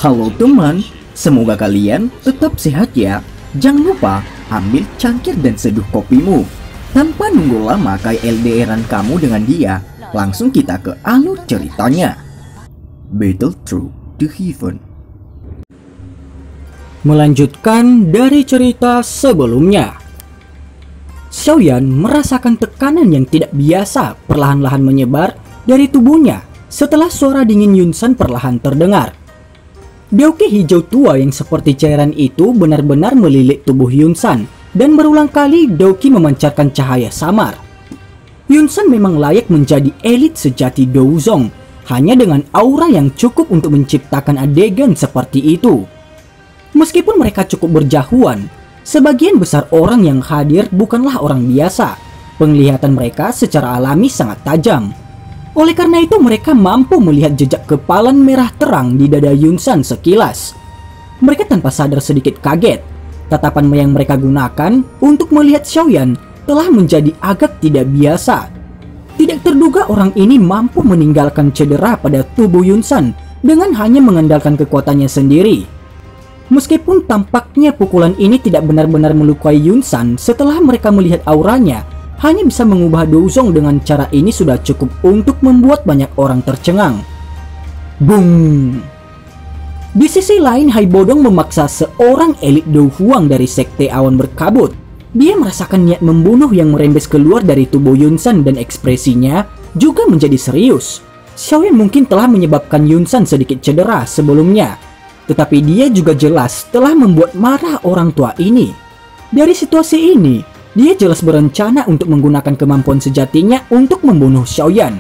Halo teman, semoga kalian tetap sehat ya. Jangan lupa ambil cangkir dan seduh kopimu. Tanpa nunggu lama kayak LDRan kamu dengan dia, langsung kita ke alur ceritanya. Battle Through the Heaven. Melanjutkan dari cerita sebelumnya, Xiaoyan merasakan tekanan yang tidak biasa perlahan-lahan menyebar dari tubuhnya setelah suara dingin Yunsan perlahan terdengar. Deoki hijau tua yang seperti cairan itu benar-benar melilit tubuh Yunsan, dan berulang kali Deoki memancarkan cahaya samar. Yunsan memang layak menjadi elit sejati Douzong, hanya dengan aura yang cukup untuk menciptakan adegan seperti itu. Meskipun mereka cukup berjahuan, sebagian besar orang yang hadir bukanlah orang biasa. Penglihatan mereka secara alami sangat tajam. Oleh karena itu mereka mampu melihat jejak kepalan merah terang di dada Yunsan sekilas. Mereka tanpa sadar sedikit kaget. Tatapan yang mereka gunakan untuk melihat Xiaoyan telah menjadi agak tidak biasa. Tidak terduga orang ini mampu meninggalkan cedera pada tubuh Yunsan dengan hanya mengandalkan kekuatannya sendiri. Meskipun tampaknya pukulan ini tidak benar-benar melukai Yunsan, setelah mereka melihat auranya, hanya bisa mengubah Douzong dengan cara ini sudah cukup untuk membuat banyak orang tercengang. Boom! Di sisi lain, Hai Bodong memaksa seorang elit Dou Huang dari Sekte Awan Berkabut. Dia merasakan niat membunuh yang merembes keluar dari tubuh Yunsan dan ekspresinya juga menjadi serius. Xiaoyan mungkin telah menyebabkan Yunsan sedikit cedera sebelumnya, tetapi dia juga jelas telah membuat marah orang tua ini. Dari situasi ini, dia jelas berencana untuk menggunakan kemampuan sejatinya untuk membunuh Xiaoyan.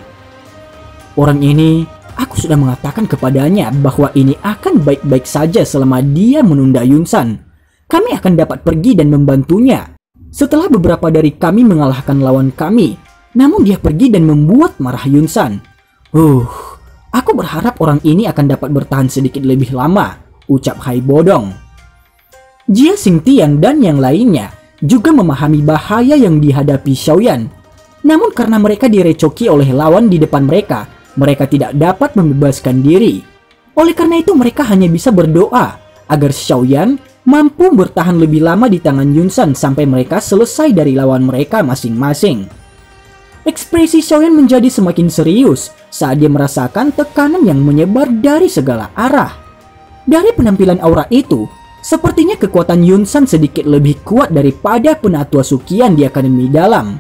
Orang ini, aku sudah mengatakan kepadanya bahwa ini akan baik-baik saja selama dia menunda Yunsan. Kami akan dapat pergi dan membantunya. Setelah beberapa dari kami mengalahkan lawan kami, namun dia pergi dan membuat marah Yunsan. Aku berharap orang ini akan dapat bertahan sedikit lebih lama, ucap Hai Bodong. Jia Xingtian dan yang lainnya juga memahami bahaya yang dihadapi Xiaoyan. Namun karena mereka direcoki oleh lawan di depan mereka, mereka tidak dapat membebaskan diri. Oleh karena itu mereka hanya bisa berdoa agar Xiaoyan mampu bertahan lebih lama di tangan Yunsan sampai mereka selesai dari lawan mereka masing-masing. Ekspresi Xiaoyan menjadi semakin serius saat dia merasakan tekanan yang menyebar dari segala arah. Dari penampilan aura itu, sepertinya kekuatan Yunsan sedikit lebih kuat daripada Penatua Sukian di Akademi Dalam.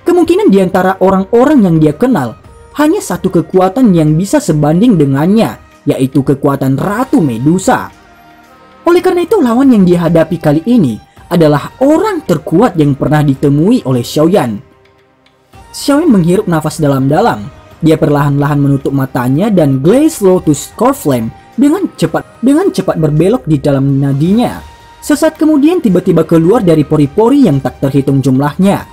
Kemungkinan di antara orang-orang yang dia kenal, hanya satu kekuatan yang bisa sebanding dengannya, yaitu kekuatan Ratu Medusa. Oleh karena itu lawan yang dihadapi kali ini adalah orang terkuat yang pernah ditemui oleh Xiaoyan. Xiaoyan menghirup nafas dalam-dalam. Dia perlahan-lahan menutup matanya dan Glaze Lotus Core Flame dengan cepat berbelok di dalam nadinya. Sesaat kemudian tiba-tiba keluar dari pori-pori yang tak terhitung jumlahnya.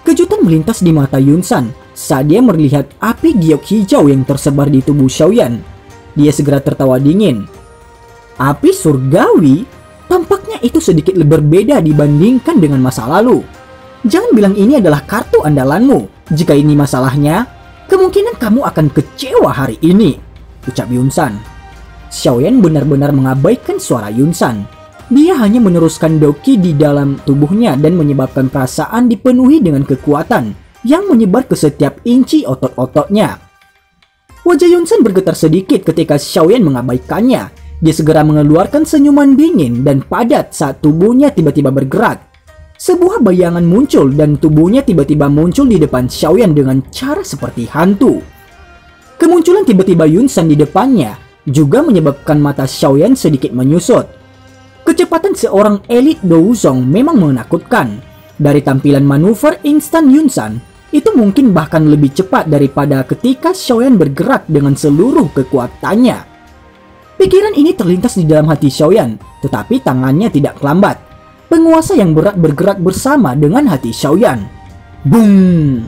Kejutan melintas di mata Yunsan saat dia melihat api giok hijau yang tersebar di tubuh Xiaoyan. Dia segera tertawa dingin. Api surgawi? Tampaknya itu sedikit berbeda dibandingkan dengan masa lalu. Jangan bilang ini adalah kartu andalanmu. Jika ini masalahnya, kemungkinan kamu akan kecewa hari ini, ucap Yunsan. Xiaoyan benar-benar mengabaikan suara Yunsan. Dia hanya meneruskan Doki di dalam tubuhnya dan menyebabkan perasaan dipenuhi dengan kekuatan yang menyebar ke setiap inci otot-ototnya. Wajah Yunsan bergetar sedikit ketika Xiaoyan mengabaikannya. Dia segera mengeluarkan senyuman dingin dan padat saat tubuhnya tiba-tiba bergerak. Sebuah bayangan muncul dan tubuhnya tiba-tiba muncul di depan Xiaoyan dengan cara seperti hantu. Kemunculan tiba-tiba Yunsan di depannya juga menyebabkan mata Xiaoyan sedikit menyusut. Kecepatan seorang elit Douzong memang menakutkan. Dari tampilan manuver instan Yunsan, itu mungkin bahkan lebih cepat daripada ketika Xiaoyan bergerak dengan seluruh kekuatannya. Pikiran ini terlintas di dalam hati Xiaoyan, tetapi tangannya tidak lambat. Penguasa yang berat bergerak bersama dengan hati Xiaoyan. Boom!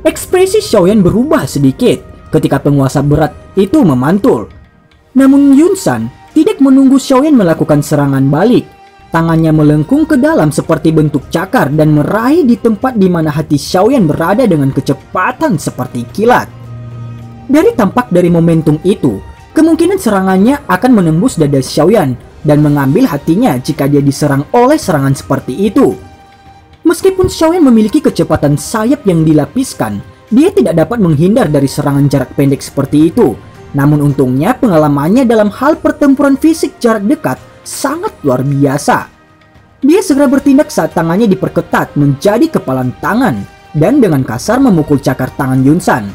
Ekspresi Xiaoyan berubah sedikit ketika penguasa berat itu memantul. Namun Yunsan tidak menunggu Xiaoyan melakukan serangan balik. Tangannya melengkung ke dalam seperti bentuk cakar dan meraih di tempat di mana hati Xiaoyan berada dengan kecepatan seperti kilat. Dari tampak dari momentum itu, Kemungkinan serangannya akan menembus dada Xiaoyan dan mengambil hatinya jika dia diserang oleh serangan seperti itu. Meskipun Xiaoyan memiliki kecepatan sayap yang dilapiskan, dia tidak dapat menghindar dari serangan jarak pendek seperti itu. Namun untungnya pengalamannya dalam hal pertempuran fisik jarak dekat sangat luar biasa. Dia segera bertindak saat tangannya diperketat menjadi kepalan tangan dan dengan kasar memukul cakar tangan Yunsan.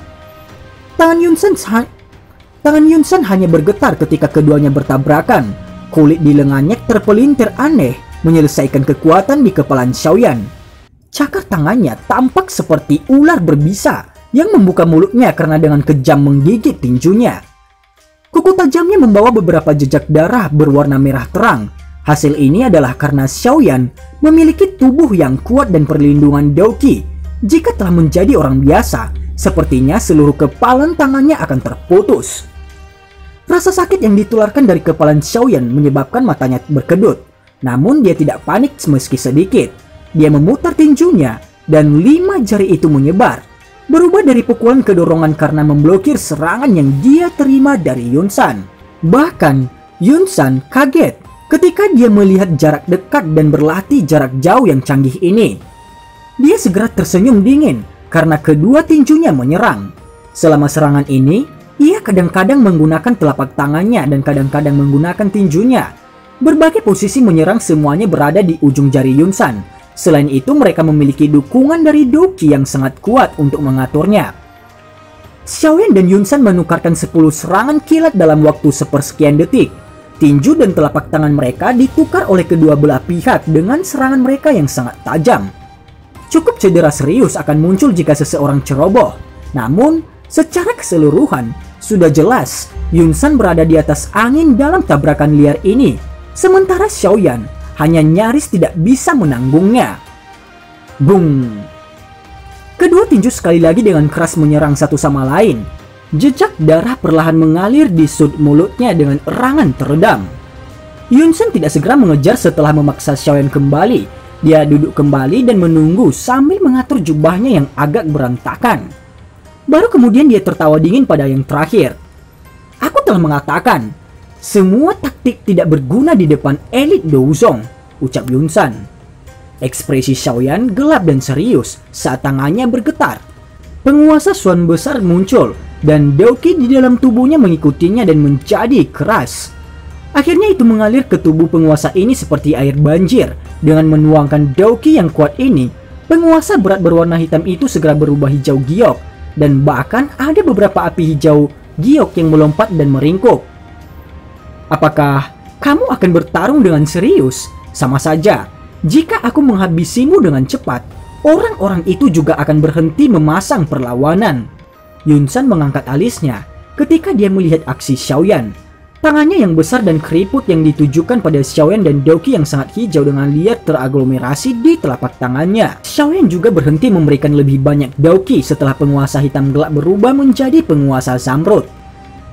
Tangan Yunsan hanya bergetar ketika keduanya bertabrakan. Kulit di lengannya terpelintir aneh, menyelesaikan kekuatan di kepala Xiaoyan. Cakar tangannya tampak seperti ular berbisa yang membuka mulutnya karena dengan kejam menggigit tinjunya. Kuku tajamnya membawa beberapa jejak darah berwarna merah terang. Hasil ini adalah karena Xiaoyan memiliki tubuh yang kuat dan perlindungan Daoqi. Jika telah menjadi orang biasa, sepertinya seluruh kepalan tangannya akan terputus. Rasa sakit yang ditularkan dari kepalan Xiaoyan menyebabkan matanya berkedut. Namun dia tidak panik meski sedikit. Dia memutar tinjunya dan 5 jari itu menyebar. Berubah dari pukulan ke dorongan karena memblokir serangan yang dia terima dari Yunsan. Bahkan Yunsan kaget ketika dia melihat jarak dekat dan berlatih jarak jauh yang canggih ini. Dia segera tersenyum dingin karena kedua tinjunya menyerang. Selama serangan ini, ia kadang-kadang menggunakan telapak tangannya dan kadang-kadang menggunakan tinjunya. Berbagai posisi menyerang semuanya berada di ujung jari Yunsan. Selain itu mereka memiliki dukungan dari Daoqi yang sangat kuat untuk mengaturnya. Xiaoyan dan Yunsan menukarkan 10 serangan kilat dalam waktu sepersekian detik. Tinju dan telapak tangan mereka ditukar oleh kedua belah pihak dengan serangan mereka yang sangat tajam. Cukup cedera serius akan muncul jika seseorang ceroboh. Namun, secara keseluruhan, sudah jelas Yunsan berada di atas angin dalam tabrakan liar ini. Sementara Xiaoyan hanya nyaris tidak bisa menanggungnya. Bung! Kedua tinju sekali lagi dengan keras menyerang satu sama lain. Jejak darah perlahan mengalir di sudut mulutnya dengan erangan teredam. Yunsan tidak segera mengejar setelah memaksa Xiaoyan kembali. Dia duduk kembali dan menunggu sambil mengatur jubahnya yang agak berantakan. Baru kemudian dia tertawa dingin pada yang terakhir. Aku telah mengatakan, semua taktik tidak berguna di depan elit Douzong, ucap Yunsan. Ekspresi Xiaoyan gelap dan serius saat tangannya bergetar. Penguasa Xuan besar muncul dan Daoqi di dalam tubuhnya mengikutinya dan menjadi keras. Akhirnya itu mengalir ke tubuh penguasa ini seperti air banjir. Dengan menuangkan Daoqi yang kuat ini, penguasa berat berwarna hitam itu segera berubah hijau giok. Dan bahkan ada beberapa api hijau giok yang melompat dan meringkuk. Apakah kamu akan bertarung dengan serius? Sama saja, jika aku menghabisimu dengan cepat, orang-orang itu juga akan berhenti memasang perlawanan. Yunsan mengangkat alisnya ketika dia melihat aksi Xiaoyan. Tangannya yang besar dan keriput yang ditujukan pada Xiaoyan dan Daoqi yang sangat hijau dengan liar teraglomerasi di telapak tangannya. Xiaoyan juga berhenti memberikan lebih banyak Daoqi setelah penguasa hitam gelap berubah menjadi penguasa zamrud.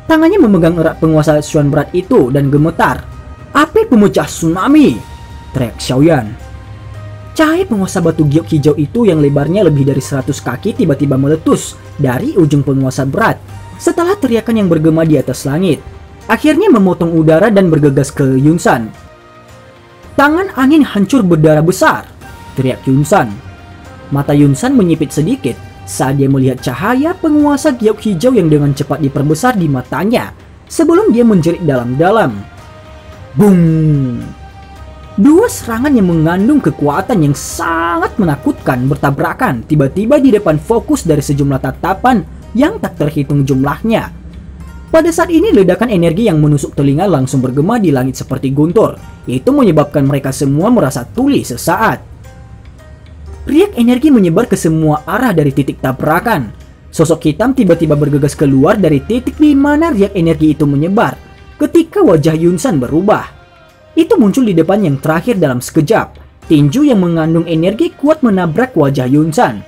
Tangannya memegang erat penguasa Xuan berat itu dan gemetar. Api pemecah tsunami! Teriak Xiaoyan. Cahaya penguasa batu giok hijau itu yang lebarnya lebih dari 100 kaki tiba-tiba meletus dari ujung penguasa berat setelah teriakan yang bergema di atas langit. Akhirnya memotong udara dan bergegas ke Yunsan. Tangan angin hancur berdarah besar, teriak Yunsan. Mata Yunsan menyipit sedikit saat dia melihat cahaya penguasa giok hijau yang dengan cepat diperbesar di matanya sebelum dia menjerit dalam-dalam. Bung! Dua serangan yang mengandung kekuatan yang sangat menakutkan bertabrakan tiba-tiba di depan fokus dari sejumlah tatapan yang tak terhitung jumlahnya. Pada saat ini ledakan energi yang menusuk telinga langsung bergema di langit seperti guntur. Itu menyebabkan mereka semua merasa tuli sesaat. Riak energi menyebar ke semua arah dari titik tabrakan. Sosok hitam tiba-tiba bergegas keluar dari titik di mana riak energi itu menyebar. Ketika wajah Yunsan berubah, itu muncul di depan yang terakhir dalam sekejap. Tinju yang mengandung energi kuat menabrak wajah Yunsan.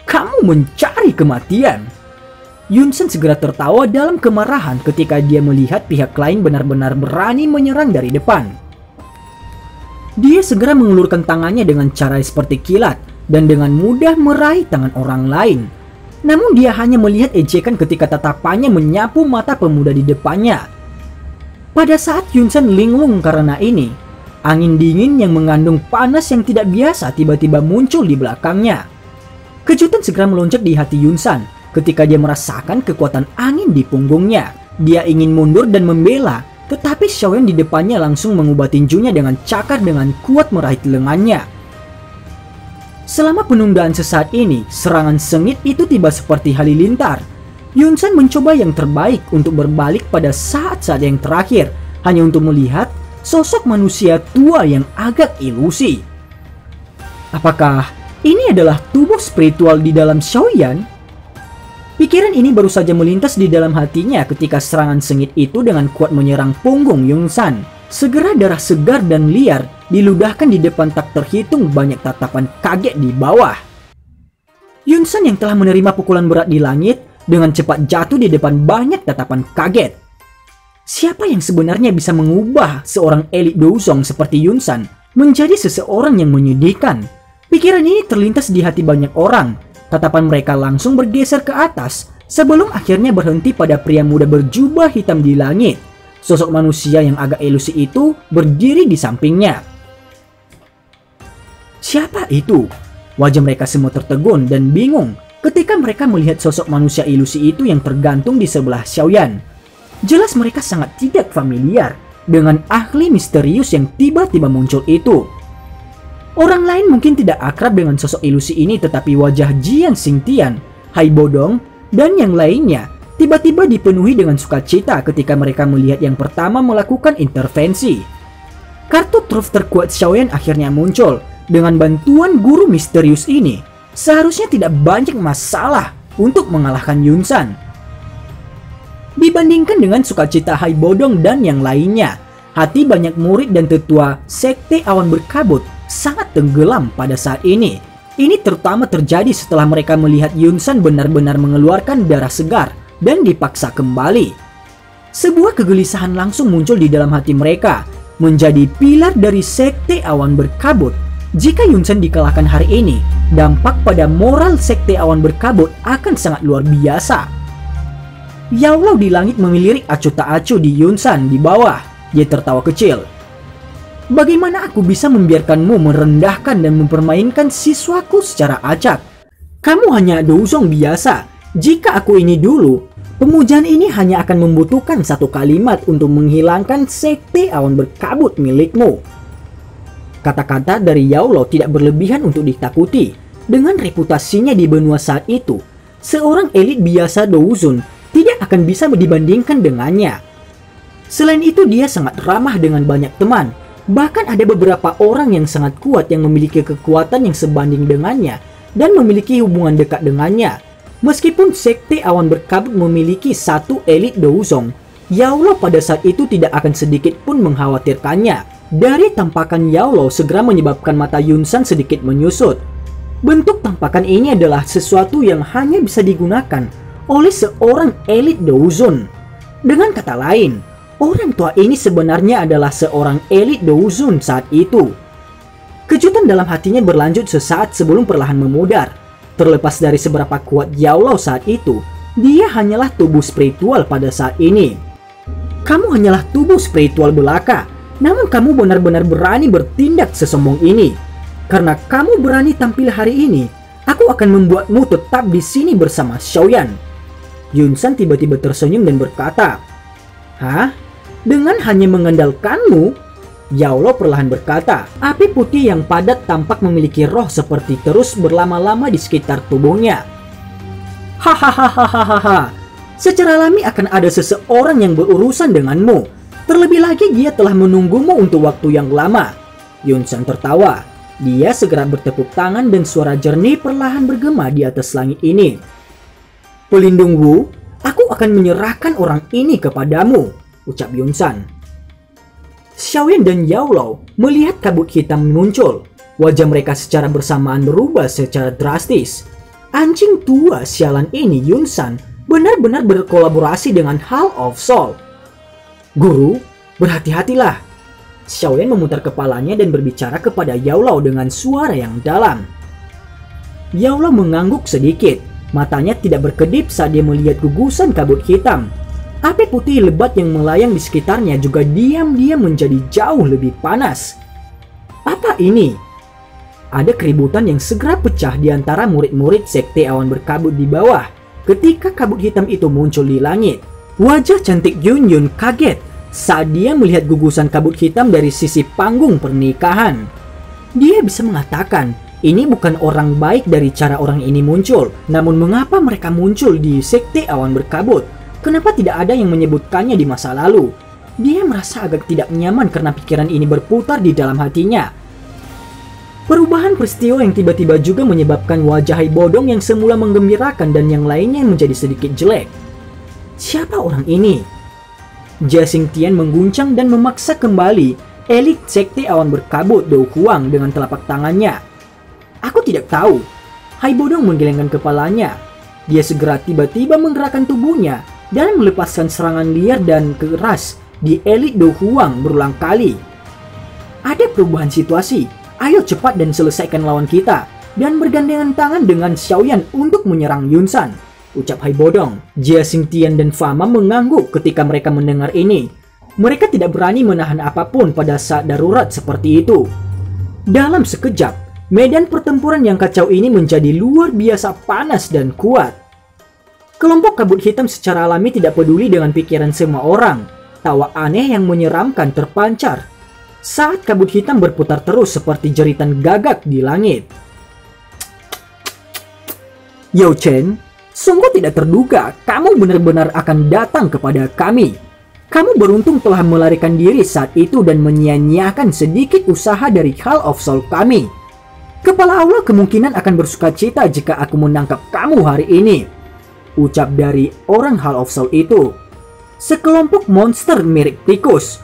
Kamu mencari kematian. Yunsan segera tertawa dalam kemarahan ketika dia melihat pihak lain benar-benar berani menyerang dari depan. Dia segera mengulurkan tangannya dengan cara seperti kilat dan dengan mudah meraih tangan orang lain. Namun dia hanya melihat ejekan ketika tatapannya menyapu mata pemuda di depannya. Pada saat Yunsan linglung karena ini, angin dingin yang mengandung panas yang tidak biasa tiba-tiba muncul di belakangnya. Kejutan segera melonjak di hati Yunsan ketika dia merasakan kekuatan angin di punggungnya. Dia ingin mundur dan membela, tetapi Xiaoyan di depannya langsung mengubah tinjunya dengan cakar dengan kuat meraih lengannya. Selama penundaan sesaat ini, serangan sengit itu tiba seperti halilintar. Yunsan mencoba yang terbaik untuk berbalik pada saat-saat yang terakhir, hanya untuk melihat sosok manusia tua yang agak ilusi. Apakah ini adalah tubuh spiritual di dalam Xiaoyan? Pikiran ini baru saja melintas di dalam hatinya ketika serangan sengit itu dengan kuat menyerang punggung Yunsan. Segera darah segar dan liar diludahkan di depan tak terhitung banyak tatapan kaget di bawah. Yunsan yang telah menerima pukulan berat di langit dengan cepat jatuh di depan banyak tatapan kaget. Siapa yang sebenarnya bisa mengubah seorang elit Douzong seperti Yunsan menjadi seseorang yang menyedihkan? Pikiran ini terlintas di hati banyak orang. Tatapan mereka langsung bergeser ke atas sebelum akhirnya berhenti pada pria muda berjubah hitam di langit. Sosok manusia yang agak ilusi itu berdiri di sampingnya. Siapa itu? Wajah mereka semua tertegun dan bingung ketika mereka melihat sosok manusia ilusi itu yang tergantung di sebelah Xiaoyan. Jelas mereka sangat tidak familiar dengan ahli misterius yang tiba-tiba muncul itu. Orang lain mungkin tidak akrab dengan sosok ilusi ini, tetapi wajah Jian Xingtian, Hai Bodong, dan yang lainnya tiba-tiba dipenuhi dengan sukacita ketika mereka melihat yang pertama melakukan intervensi. Kartu truf terkuat Xiaoyan akhirnya muncul. Dengan bantuan guru misterius ini, seharusnya tidak banyak masalah untuk mengalahkan Yunsan. Dibandingkan dengan sukacita Hai Bodong dan yang lainnya, hati banyak murid dan tetua Sekte Awan Berkabut sangat tenggelam pada saat ini. Ini terutama terjadi setelah mereka melihat Yunsan benar-benar mengeluarkan darah segar dan dipaksa kembali. Sebuah kegelisahan langsung muncul di dalam hati mereka, menjadi pilar dari Sekte Awan Berkabut. Jika Yunsan dikalahkan hari ini, dampak pada moral Sekte Awan Berkabut akan sangat luar biasa. Yao Lao di langit memilirik acuh tak acuh di Yunsan di bawah. Dia tertawa kecil. Bagaimana aku bisa membiarkanmu merendahkan dan mempermainkan siswaku secara acak? Kamu hanya Douzong biasa. Jika aku ini dulu, pemujaan ini hanya akan membutuhkan satu kalimat untuk menghilangkan Sekte Awan Berkabut milikmu. Kata-kata dari Yao Lao tidak berlebihan untuk ditakuti. Dengan reputasinya di benua saat itu, seorang elit biasa Douzun tidak akan bisa dibandingkan dengannya. Selain itu, dia sangat ramah dengan banyak teman. Bahkan ada beberapa orang yang sangat kuat yang memiliki kekuatan yang sebanding dengannya dan memiliki hubungan dekat dengannya. Meskipun Sekte Awan Berkabut memiliki satu elit Douzong, Yao Lao pada saat itu tidak akan sedikit pun mengkhawatirkannya. Dari tampakan Yao Lao segera menyebabkan mata Yunsan sedikit menyusut. Bentuk tampakan ini adalah sesuatu yang hanya bisa digunakan oleh seorang elit Douzun. Dengan kata lain, orang tua ini sebenarnya adalah seorang elit Douzun saat itu. Kejutan dalam hatinya berlanjut sesaat sebelum perlahan memudar. Terlepas dari seberapa kuat Yao Lao saat itu, dia hanyalah tubuh spiritual pada saat ini. Kamu hanyalah tubuh spiritual belaka. Namun kamu benar-benar berani bertindak sesombong ini. Karena kamu berani tampil hari ini, aku akan membuatmu tetap di sini bersama Xiaoyan. Yunsan tiba-tiba tersenyum dan berkata, "Hah? Dengan hanya mengandalkanmu?" Yao Lao perlahan berkata, api putih yang padat tampak memiliki roh seperti terus berlama-lama di sekitar tubuhnya. Hahaha, secara alami akan ada seseorang yang berurusan denganmu. Terlebih lagi dia telah menunggumu untuk waktu yang lama. Yunsan tertawa. Dia segera bertepuk tangan dan suara jernih perlahan bergema di atas langit ini. Pelindung Wu, aku akan menyerahkan orang ini kepadamu, ucap Yunsan. Xiaoyan dan Yao Lao melihat kabut hitam muncul. Wajah mereka secara bersamaan berubah secara drastis. Anjing tua sialan ini, Yunsan, benar-benar berkolaborasi dengan Hall of Soul. Guru, berhati-hatilah. Xiaoyan memutar kepalanya dan berbicara kepada Yao Lao dengan suara yang dalam. Yao Lao mengangguk sedikit. Matanya tidak berkedip saat dia melihat gugusan kabut hitam. Api putih lebat yang melayang di sekitarnya juga diam-diam menjadi jauh lebih panas. Apa ini? Ada keributan yang segera pecah di antara murid-murid sekte awan berkabut di bawah ketika kabut hitam itu muncul di langit. Wajah cantik Yun Yun kaget saat dia melihat gugusan kabut hitam dari sisi panggung pernikahan. Dia bisa mengatakan, ini bukan orang baik dari cara orang ini muncul. Namun mengapa mereka muncul di sekte awan berkabut? Kenapa tidak ada yang menyebutkannya di masa lalu? Dia merasa agak tidak nyaman karena pikiran ini berputar di dalam hatinya. Perubahan peristiwa yang tiba-tiba juga menyebabkan wajah Hai Bodong yang semula menggembirakan dan yang lainnya menjadi sedikit jelek. Siapa orang ini? Jia Xingtian mengguncang dan memaksa kembali elit sekte awan berkabut Dou Huang dengan telapak tangannya. Aku tidak tahu. Hai Bodong menggelengkan kepalanya. Dia segera tiba-tiba menggerakkan tubuhnya dan melepaskan serangan liar dan keras di elit Dou Huang berulang kali. Ada perubahan situasi. Ayo cepat dan selesaikan lawan kita. Dan bergandengan tangan dengan Xiaoyan untuk menyerang Yunsan, ucap Hai Bodong. Jia Xingtian dan Fama mengangguk ketika mereka mendengar ini. Mereka tidak berani menahan apapun pada saat darurat seperti itu. Dalam sekejap, medan pertempuran yang kacau ini menjadi luar biasa panas dan kuat. Kelompok kabut hitam secara alami tidak peduli dengan pikiran semua orang. Tawa aneh yang menyeramkan terpancar saat kabut hitam berputar terus seperti jeritan gagak di langit. Yao Chen, sungguh tidak terduga kamu benar-benar akan datang kepada kami. Kamu beruntung telah melarikan diri saat itu dan menyia-nyiakan sedikit usaha dari Hall of Soul kami. Kepala Aula kemungkinan akan bersukacita jika aku menangkap kamu hari ini, ucap dari orang Hall of Soul itu. Sekelompok monster mirip tikus.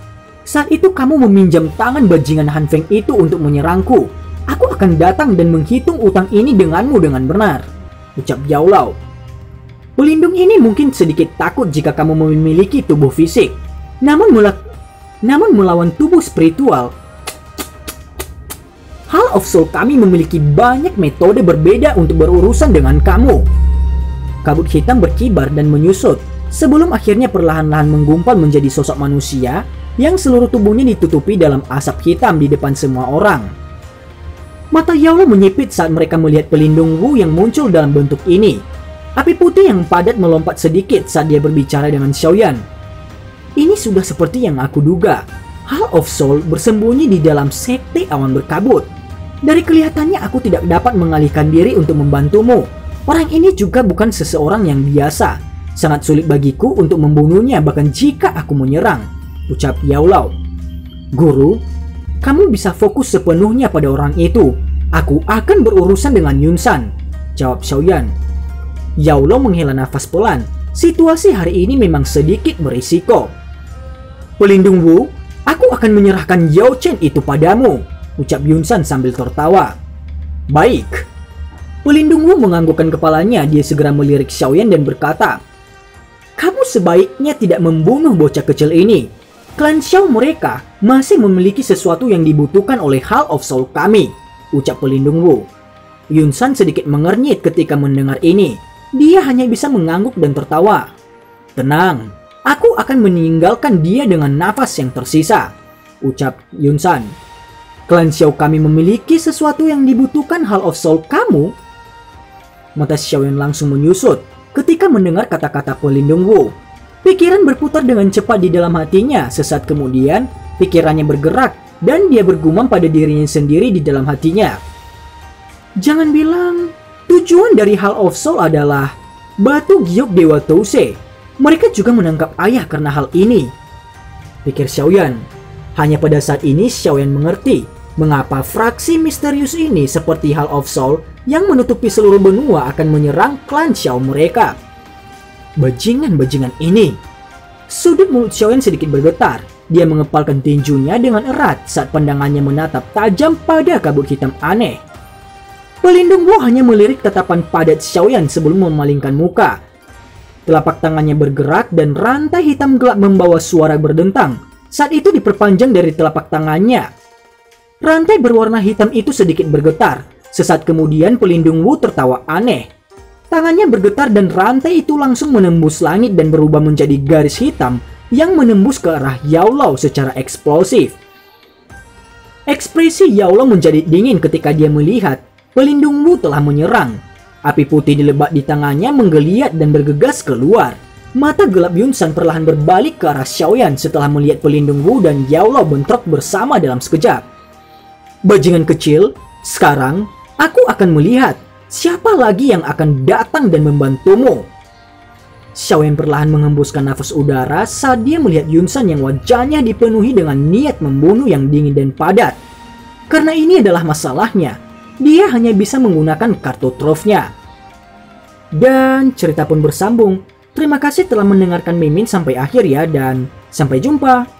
Saat itu kamu meminjam tangan bajingan Han Feng itu untuk menyerangku. Aku akan datang dan menghitung utang ini denganmu dengan benar, ucap Yao Lao. Pelindung ini mungkin sedikit takut jika kamu memiliki tubuh fisik. Namun melawan tubuh spiritual, Hall of Soul kami memiliki banyak metode berbeda untuk berurusan dengan kamu. Kabut hitam berkibar dan menyusut sebelum akhirnya perlahan-lahan menggumpal menjadi sosok manusia yang seluruh tubuhnya ditutupi dalam asap hitam di depan semua orang. Mata Yao menyipit saat mereka melihat pelindung Wu yang muncul dalam bentuk ini. Api putih yang padat melompat sedikit saat dia berbicara dengan Xiaoyan. Ini sudah seperti yang aku duga. Hall of Soul bersembunyi di dalam sekte awan berkabut. Dari kelihatannya aku tidak dapat mengalihkan diri untuk membantumu. Orang ini juga bukan seseorang yang biasa. Sangat sulit bagiku untuk membunuhnya bahkan jika aku menyerang, ucap Yao Lao. Guru, kamu bisa fokus sepenuhnya pada orang itu. Aku akan berurusan dengan Yunsan, jawab Xiaoyan. Yao Lao menghela nafas pelan. Situasi hari ini memang sedikit berisiko. Pelindung Wu, aku akan menyerahkan Yao Chen itu padamu, ucap Yunsan sambil tertawa. Baik. Pelindung Wu menganggukkan kepalanya. Dia segera melirik Xiaoyan dan berkata, kamu sebaiknya tidak membunuh bocah kecil ini. Klan Xiao mereka masih memiliki sesuatu yang dibutuhkan oleh Hall of Soul kami, ucap pelindung Wu. Yunsan sedikit mengernyit ketika mendengar ini. Dia hanya bisa mengangguk dan tertawa. Tenang, aku akan meninggalkan dia dengan nafas yang tersisa, ucap Yunsan. Klan Xiao kami memiliki sesuatu yang dibutuhkan Hall of Soul kamu? Mata Xiaoyan langsung menyusut ketika mendengar kata-kata pelindung Wu. Pikiran berputar dengan cepat di dalam hatinya. Sesaat kemudian, pikirannya bergerak dan dia bergumam pada dirinya sendiri di dalam hatinya. Jangan bilang tujuan dari Hall of Soul adalah batu giok Dewa Tousei. Mereka juga menangkap ayah karena hal ini, pikir Xiaoyan. Hanya pada saat ini Xiaoyan mengerti mengapa fraksi misterius ini seperti Hall of Soul yang menutupi seluruh benua akan menyerang klan Xiao mereka. Bajingan-bajingan ini. Sudut mulut Xiaoyan sedikit bergetar. Dia mengepalkan tinjunya dengan erat saat pandangannya menatap tajam pada kabut hitam aneh. Pelindung Wu hanya melirik tatapan padat Xiaoyan sebelum memalingkan muka. Telapak tangannya bergerak dan rantai hitam gelap membawa suara berdentang. Saat itu diperpanjang dari telapak tangannya. Rantai berwarna hitam itu sedikit bergetar. Sesaat kemudian pelindung Wu tertawa aneh. Tangannya bergetar dan rantai itu langsung menembus langit dan berubah menjadi garis hitam yang menembus ke arah Yao Lao secara eksplosif. Ekspresi Yao Lao menjadi dingin ketika dia melihat pelindung Wu telah menyerang. Api putih dilebat di tangannya menggeliat dan bergegas keluar. Mata gelap Yun San perlahan berbalik ke arah Xiaoyan setelah melihat pelindung Wu dan Yao Lao bentrok bersama dalam sekejap. Bajingan kecil, sekarang aku akan melihat siapa lagi yang akan datang dan membantumu. Xiaoyan perlahan menghembuskan nafas udara saat dia melihat Yun San yang wajahnya dipenuhi dengan niat membunuh yang dingin dan padat. Karena ini adalah masalahnya, dia hanya bisa menggunakan kartu trofnya. Dan cerita pun bersambung. Terima kasih telah mendengarkan Mimin sampai akhir ya, dan sampai jumpa.